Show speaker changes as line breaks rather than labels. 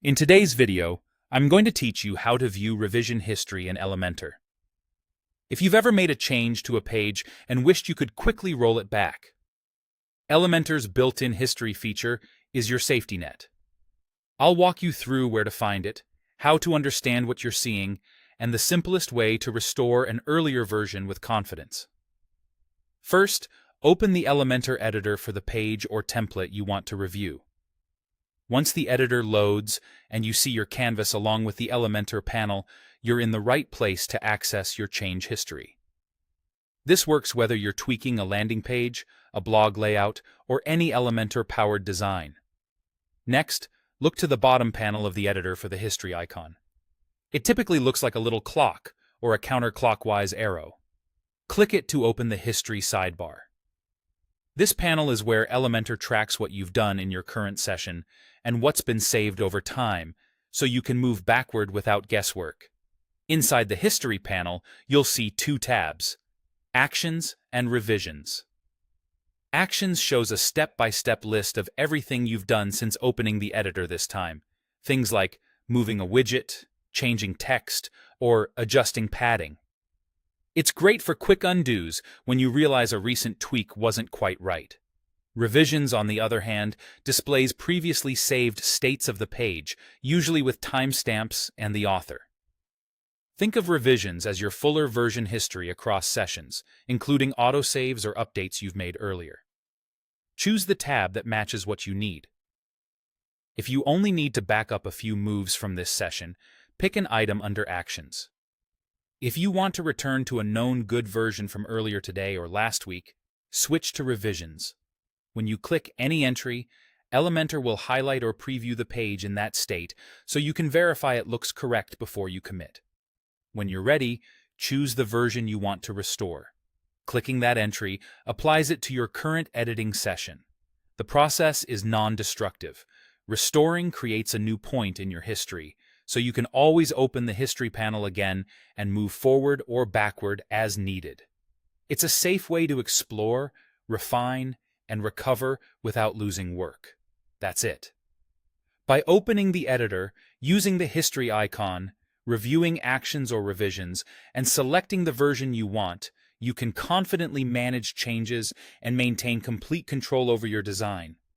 In today's video, I'm going to teach you how to view revision history in Elementor. If you've ever made a change to a page and wished you could quickly roll it back, Elementor's built-in history feature is your safety net. I'll walk you through where to find it, how to understand what you're seeing, and the simplest way to restore an earlier version with confidence. First, open the Elementor editor for the page or template you want to review. Once the editor loads and you see your canvas along with the Elementor panel, you're in the right place to access your change history. This works whether you're tweaking a landing page, a blog layout, or any Elementor-powered design. Next, look to the bottom panel of the editor for the history icon. It typically looks like a little clock or a counterclockwise arrow. Click it to open the history sidebar. This panel is where Elementor tracks what you've done in your current session and what's been saved over time, so you can move backward without guesswork. Inside the History panel, you'll see two tabs: Actions and Revisions. Actions shows a step-by-step list of everything you've done since opening the editor this time. Things like moving a widget, changing text, or adjusting padding. It's great for quick undos when you realize a recent tweak wasn't quite right. Revisions, on the other hand, displays previously saved states of the page, usually with timestamps and the author. Think of revisions as your fuller version history across sessions, including autosaves or updates you've made earlier. Choose the tab that matches what you need. If you only need to back up a few moves from this session, pick an item under Actions. If you want to return to a known good version from earlier today or last week, switch to Revisions. When you click any entry, Elementor will highlight or preview the page in that state so you can verify it looks correct before you commit. When you're ready, choose the version you want to restore. Clicking that entry applies it to your current editing session. The process is non-destructive. Restoring creates a new point in your history, so you can always open the history panel again and move forward or backward as needed. It's a safe way to explore, refine, and recover without losing work. That's it. By opening the editor, using the history icon, reviewing actions or revisions, and selecting the version you want, you can confidently manage changes and maintain complete control over your design.